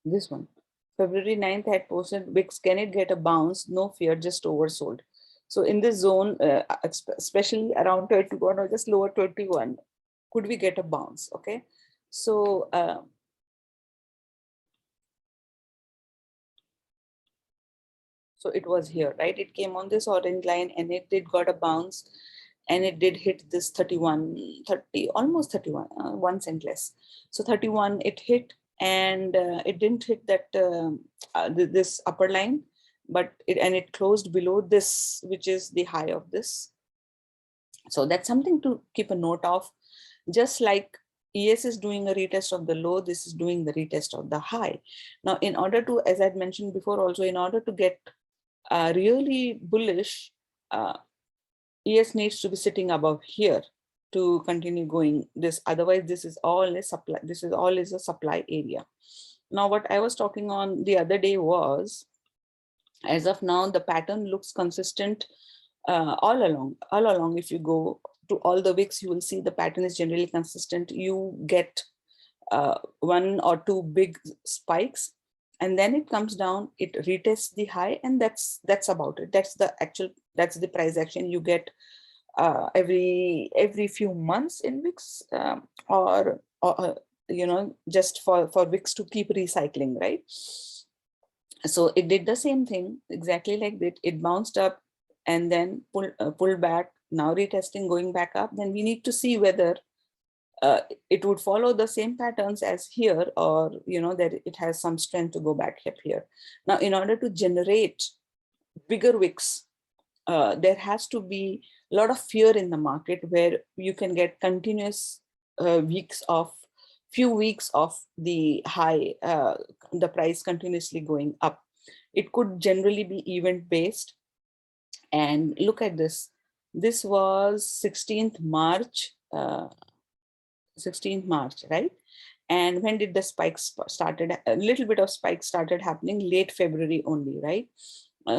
This one. February 9th had posted VIX, can it get a bounce? No fear, just oversold. So in this zone, especially around 31 or just lower 21, could we get a bounce? Okay. So so it was here, right? It came on this orange line and it did got a bounce, and it did hit this 31, 30, almost 31, 1 cent less. So 31 it hit, and it didn't hit that this upper line, but it closed below this, which is the high of this. So that's something to keep a note of. Just like ES is doing a retest of the low, this is doing the retest of the high. Now, in order to, as I'd mentioned before also, in order to get really bullish, ES needs to be sitting above here to continue going this. Otherwise, this is all a supply. This is all is a supply area. Now, what I was talking on the other day was, as of now, the pattern looks consistent all along. All along, if you go to all the wicks, you will see the pattern is generally consistent. You get one or two big spikes, and then it comes down, it retests the high, and that's about it. That's the price action you get every few months in wicks, or just for wicks to keep recycling, right? So it did the same thing exactly like that. It bounced up and then pulled back, now retesting, going back up. Then we need to see whether it would follow the same patterns as here, or that it has some strength to go back up here. Now, in order to generate bigger wicks, there has to be a lot of fear in the market, where you can get continuous few weeks of the high, the price continuously going up. It could generally be event based. And look at this. This was 16th March, 16th March, right? And when did the spikes started? A little bit of spikes started happening late February only, right?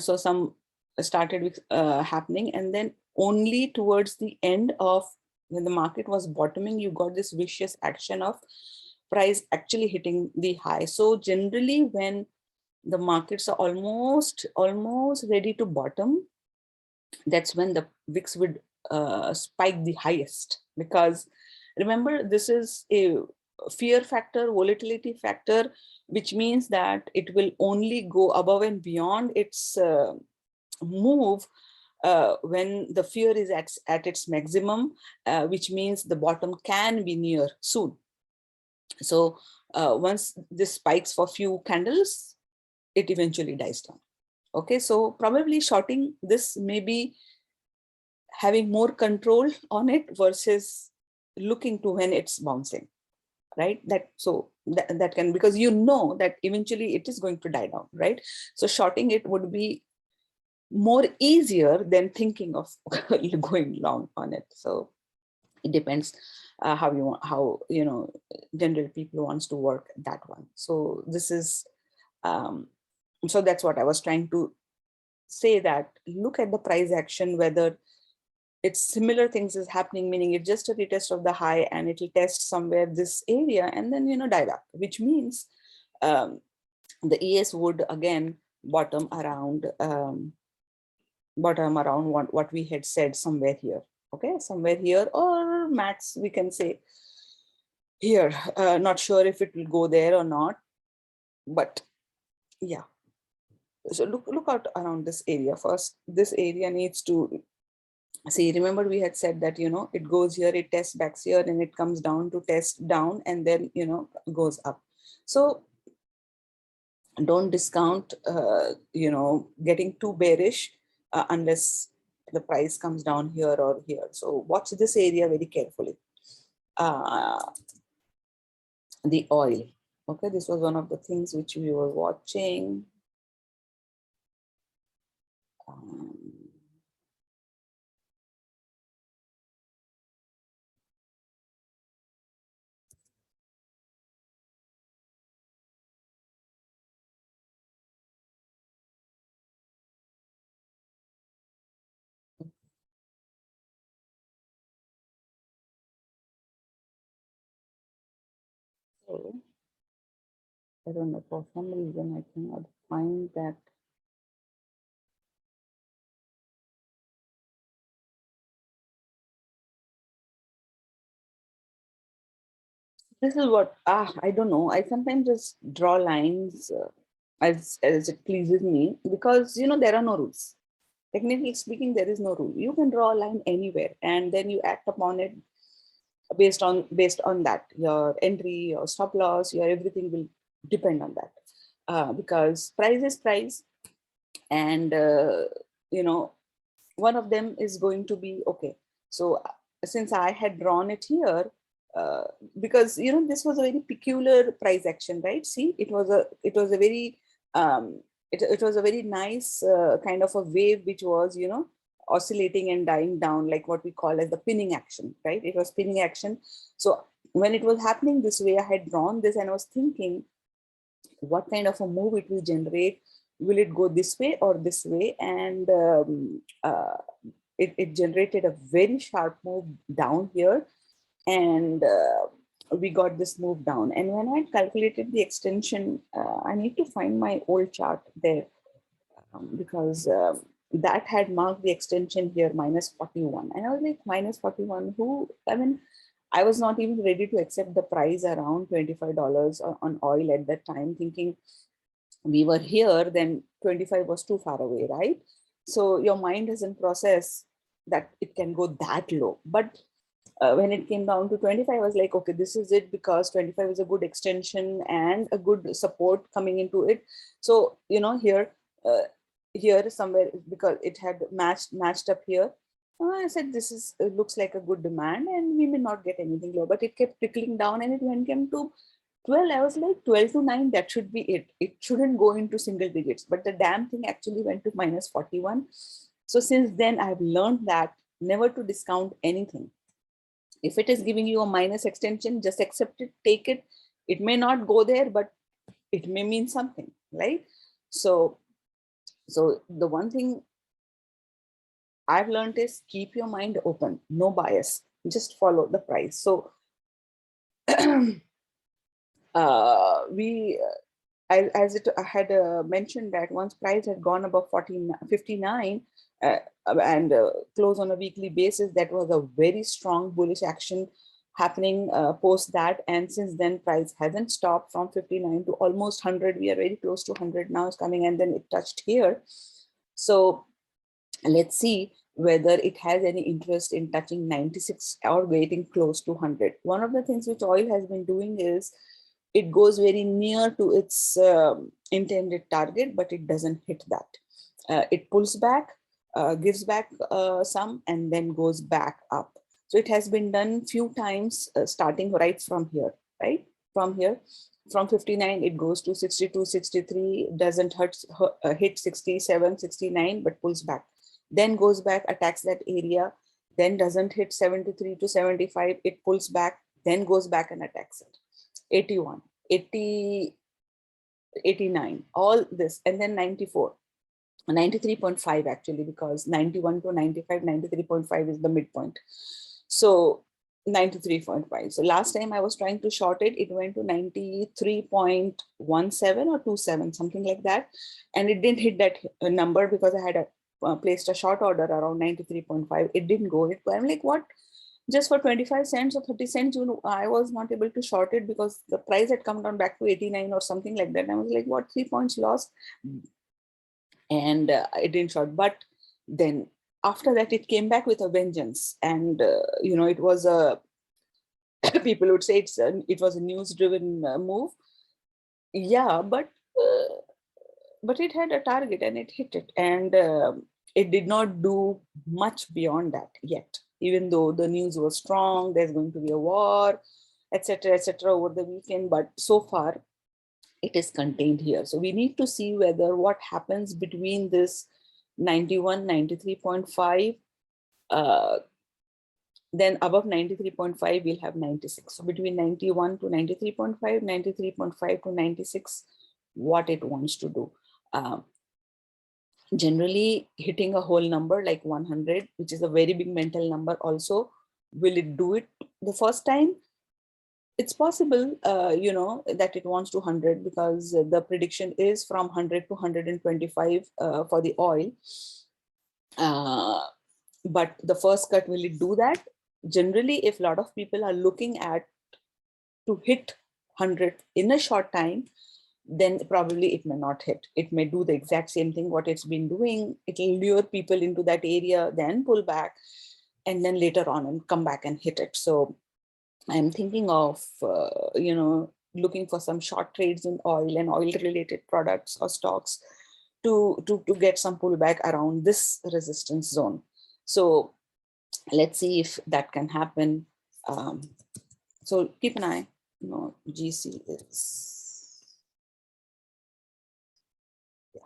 So some started with happening, and then only towards the end of when the market was bottoming, you got this vicious action of price actually hitting the high. So generally, when the markets are almost ready to bottom, that's when the VIX would spike the highest. Because remember, this is a fear factor, volatility factor, which means that it will only go above and beyond its move when the fear is at its maximum, which means the bottom can be near soon. So once this spikes for few candles, it eventually dies down. Okay, so probably shorting this may be having more control on it versus looking to when it's bouncing, right? That can, because that eventually it is going to die down, right? So shorting it would be more easier than thinking of going long on it. So it depends how general people wants to work that one. So this is so that's what I was trying to say, that look at the price action, whether it's similar things is happening, meaning it's just a retest of the high and it will test somewhere this area and then die back, which means the ES would again bottom around what we had said, somewhere here. Okay, somewhere here, or max we can say here. Not sure if it will go there or not, but yeah. So look out around this area first. This area needs to see, remember we had said that it goes here, it tests back here, and it comes down to test down, and then goes up. So don't discount getting too bearish unless the price comes down here or here. So watch this area very carefully. The oil. Okay, this was one of the things which we were watching. I don't know, for some reason I cannot find that. This is what, I don't know. I sometimes just draw lines as it pleases me, because, there are no rules. Technically speaking, there is no rule. You can draw a line anywhere and then you act upon it based on that. Your entry, your stop loss, your everything will depend on that. Because price is price, and one of them is going to be okay. So since I had drawn it here, uh, because this was a very peculiar price action, right? See, it was a very it was a very nice kind of a wave, which was oscillating and dying down, like what we call as the pinning action, right? It was pinning action. So when it was happening this way, I had drawn this and I was thinking, what kind of a move it will generate? Will it go this way or this way? And it generated a very sharp move down here, and we got this move down. And when I calculated the extension, I need to find my old chart there, because that had marked the extension here minus 41, and I was like, minus 41, who, I mean, I was not even ready to accept the price around $25 on oil at that time, thinking we were here, then 25 was too far away, right? So your mind doesn't process that it can go that low. But when it came down to 25, I was like, okay, this is it, because 25 is a good extension and a good support coming into it. So, uh, here somewhere, because it had matched up here, I said, this is looks like a good demand and we may not get anything low, but it kept trickling down, and it when came to 12, I was like 12 to 9, that should be it. It shouldn't go into single digits, but the damn thing actually went to minus 41. So since then, I've learned that never to discount anything. If it is giving you a minus extension, just accept it, take it. It may not go there, but it may mean something, right? So the one thing I've learned is keep your mind open, no bias, just follow the price. So we as it had mentioned, that once price had gone above 59 and close on a weekly basis, that was a very strong bullish action happening post that. And since then, price hasn't stopped from 59 to almost 100. We are very close to 100 now, is coming, and then it touched here. So let's see whether it has any interest in touching 96 or getting close to 100. One of the things which oil has been doing is it goes very near to its intended target, but it doesn't hit that. It pulls back, gives back some, and then goes back up. So it has been done few times, starting right from here, right? From here, from 59, it goes to 62, 63, doesn't hit 67, 69, but pulls back. Then goes back, attacks that area, then doesn't hit 73 to 75, it pulls back, then goes back and attacks it. 81, 80, 89, all this, and then 94. 93.5 actually, because 91 to 95, 93.5 is the midpoint. So 93.5. So last time I was trying to short it, it went to 93.17 or 27, something like that. And it didn't hit that number because I had placed a short order around 93.5. It didn't go. I'm like, what? Just for 25 cents or 30 cents, I was not able to short it because the price had come down back to 89 or something like that. I was like, what, 3 points lost? And it didn't short. But then after that, it came back with a vengeance. And, it was a, people would say it was a news driven move. Yeah, but it had a target and it hit it. And it did not do much beyond that yet, even though the news was strong, there's going to be a war, etc., etc., over the weekend. But so far, it is contained here. So we need to see whether what happens between this 91, 93.5, then above 93.5, we'll have 96. So between 91 to 93.5, 93.5 to 96, what it wants to do. Generally, hitting a whole number like 100, which is a very big mental number also, will it do it the first time? it's possible, that it wants to 100 because the prediction is from 100 to 125 for the oil. But the first cut, will it do that? Generally, if a lot of people are looking at to hit 100 in a short time, then probably it may not hit. It may do the exact same thing what it's been doing. It'll lure people into that area, then pull back, and then later on and come back and hit it. So I'm thinking of, looking for some short trades in oil and oil related products or stocks to get some pullback around this resistance zone. So let's see if that can happen. So keep an eye. No, GC is, yeah.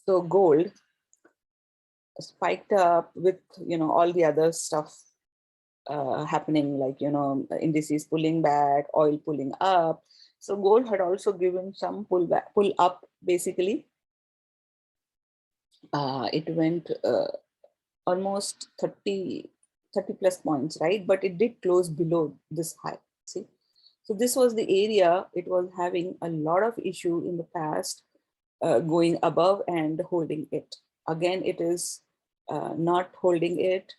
So gold spiked up with, all the other stuff happening, like, indices pulling back, oil pulling up. So gold had also given some pull up, basically. It went almost 30 plus points, right? But it did close below this high, see? So this was the area it was having a lot of issue in the past, going above and holding it. Again, it is not holding it,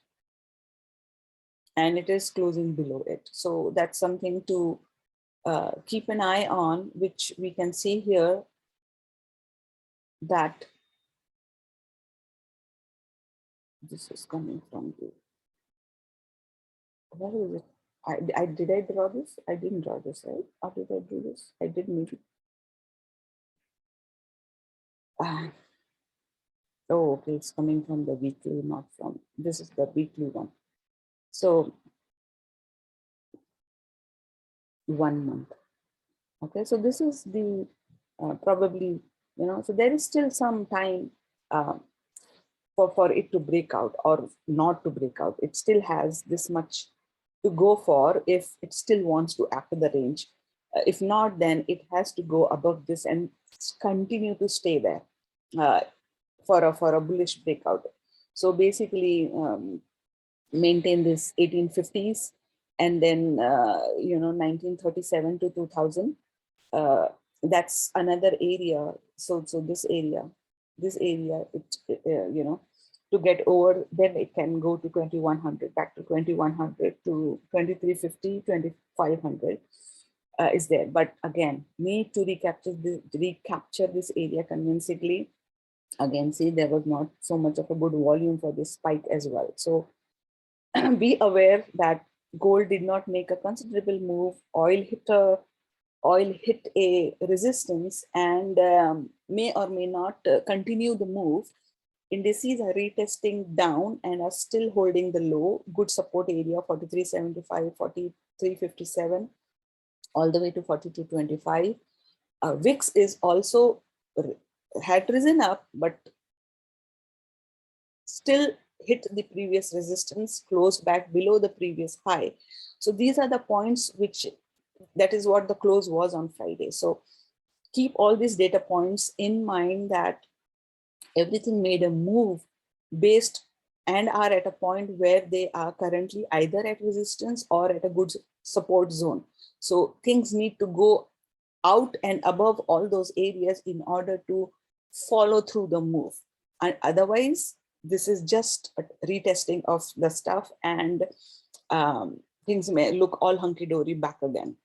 and it is closing below it. So that's something to keep an eye on, which we can see here that this is coming from the, where is it? Did I draw this? I didn't draw this, right? Or did I do this? I did maybe. Oh, okay, it's coming from the weekly, not from, this is the weekly one. So 1 month. Okay, so this is the probably, so there is still some time for it to break out or not to break out. It still has this much to go for if it still wants to after the range. If not, then it has to go above this and continue to stay there uh, for a bullish breakout. So basically, maintain this 1850s, and then 1937 to 2000. That's another area. So this area, to get over, then it can go to 2100, back to 2100, to 2350, 2500 is there. But again, need to recapture this area convincingly. Again, see, there was not so much of a good volume for this spike as well. So be aware that gold did not make a considerable move. Oil hit a resistance and may or may not continue the move. Indices are retesting down and are still holding the low. Good support area 43.75, 43.57, all the way to 42.25. VIX is also had risen up, but still hit the previous resistance, closed back below the previous high. So these are the points which, that is what the close was on Friday. So keep all these data points in mind, that everything made a move based and are at a point where they are currently either at resistance or at a good support zone. So things need to go out and above all those areas in order to follow through the move. And otherwise, this is just a retesting of the stuff, and things may look all hunky-dory back again.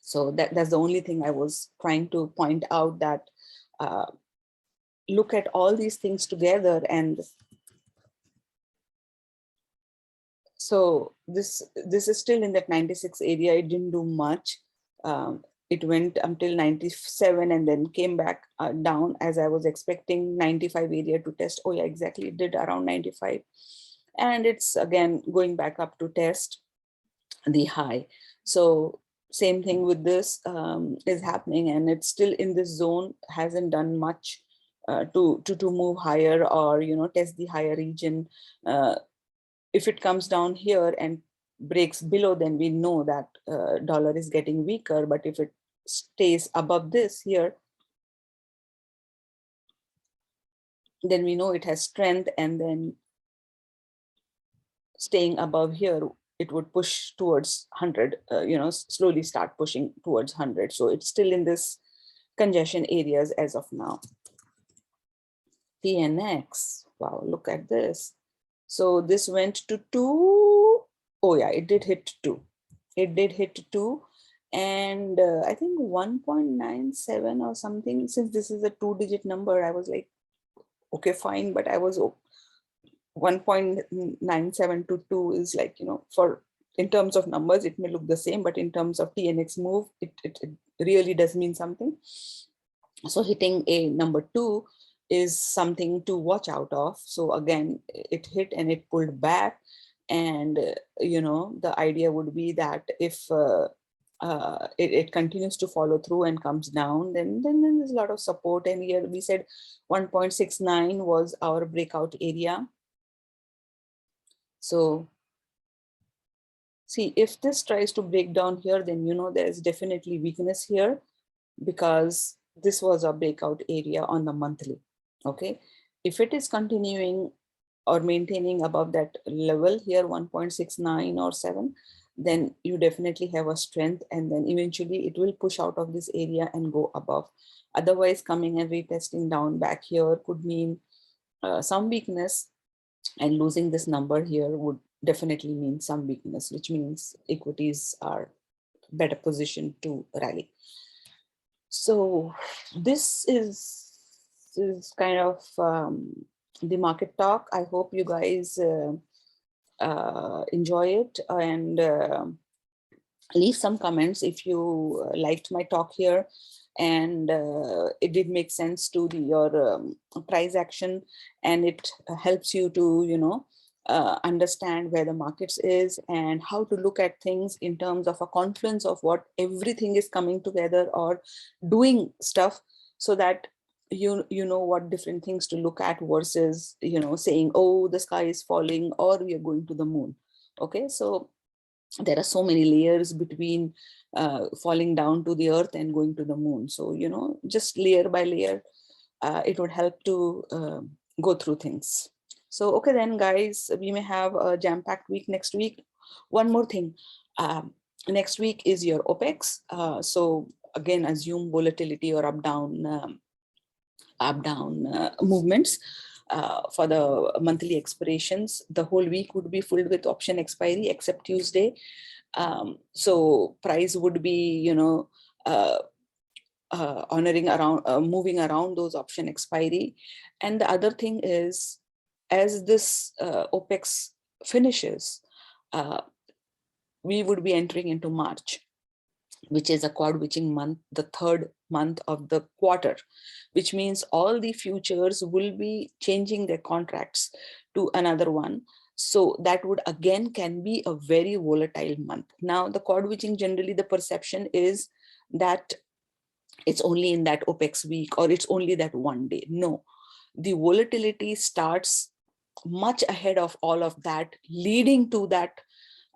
So that's the only thing I was trying to point out, that look at all these things together. And so this is still in that 96 area. It didn't do much. It went until 97 and then came back down, as I was expecting 95 area to test. Oh yeah, exactly, it did around 95. And it's again going back up to test the high. So same thing with this is happening, and it's still in this zone, hasn't done much to move higher or test the higher region. If it comes down here and breaks below, then we know that dollar is getting weaker. But if it stays above this here, then we know it has strength. And then staying above here, it would push towards 100, slowly start pushing towards 100. So it's still in this congestion areas as of now. TNX, wow, look at this. So this went to 2. Oh yeah, it did hit 2. It did hit 2. And I think 1.97 or something. Since this is a 2-digit number, I was like, okay, fine. But I was 1.97 to 2 is like, for in terms of numbers, it may look the same, but in terms of TNX move, it really does mean something. So hitting a number 2 is something to watch out of. So again, it hit and it pulled back. And, the idea would be that if it continues to follow through and comes down, then there's a lot of support. And here we said 1.69 was our breakout area. So see, if this tries to break down here, then there's definitely weakness here, because this was a breakout area on the monthly. Okay, if it is continuing or maintaining above that level here, 1.69 or 7, then you definitely have a strength, and then eventually it will push out of this area and go above. Otherwise, coming and retesting down back here could mean some weakness, and losing this number here would definitely mean some weakness, which means equities are better positioned to rally. So this is kind of the market talk. I hope you guys enjoy it, and leave some comments if you liked my talk here, and it did make sense to your price action, and it helps you to understand where the markets is and how to look at things in terms of a confluence of what everything is coming together or doing stuff, so that you know what different things to look at versus saying, oh, the sky is falling or we are going to the moon. Okay, so there are so many layers between falling down to the earth and going to the moon. So just layer by layer, it would help to go through things. So okay then, guys, we may have a jam-packed week next week. One more thing, next week is your OPEX. So again, assume volatility or up down movements. For the monthly expirations, the whole week would be filled with option expiry except Tuesday. So price would be honoring around, moving around those option expiry. And the other thing is, as this OPEX finishes, we would be entering into March, which is a quad witching month, the third month of the quarter, which means all the futures will be changing their contracts to another one. So that would again can be a very volatile month. Now, the quad witching, generally the perception is that it's only in that OPEX week or it's only that one day. No, the volatility starts much ahead of all of that, leading to that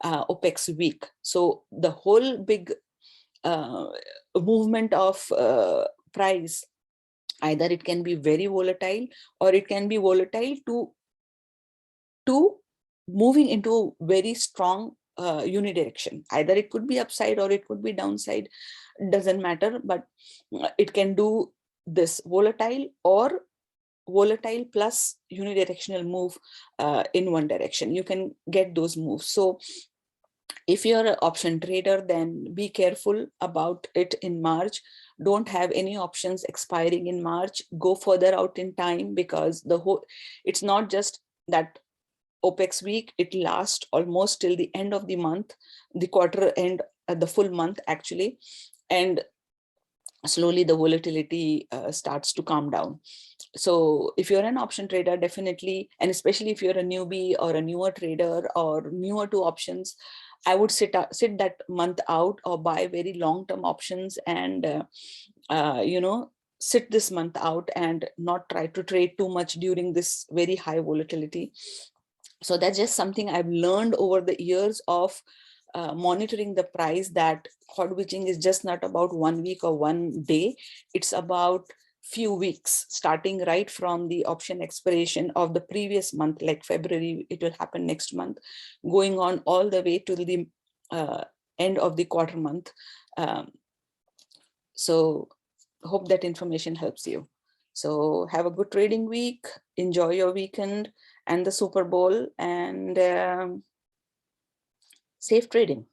OPEX week. So the whole big movement of price, either it can be very volatile or it can be volatile to moving into very strong unidirection. Either it could be upside or it could be downside, doesn't matter, but it can do this volatile or volatile plus unidirectional move in one direction. You can get those moves. So if you're an option trader, then be careful about it in March. Don't have any options expiring in March. Go further out in time, because it's not just that OPEX week, it lasts almost till the end of the month, the quarter end, the full month actually. And slowly the volatility starts to calm down. So if you're an option trader, definitely, and especially if you're a newbie or a newer trader or newer to options, I would sit that month out or buy very long-term options and, sit this month out and not try to trade too much during this very high volatility. So that's just something I've learned over the years of monitoring the price, that quad witching is just not about 1 week or 1 day. It's about few weeks, starting right from the option expiration of the previous month, like February, it will happen next month, going on all the way to the end of the quarter month. So hope that information helps you. So have a good trading week, enjoy your weekend and the Super Bowl, and safe trading.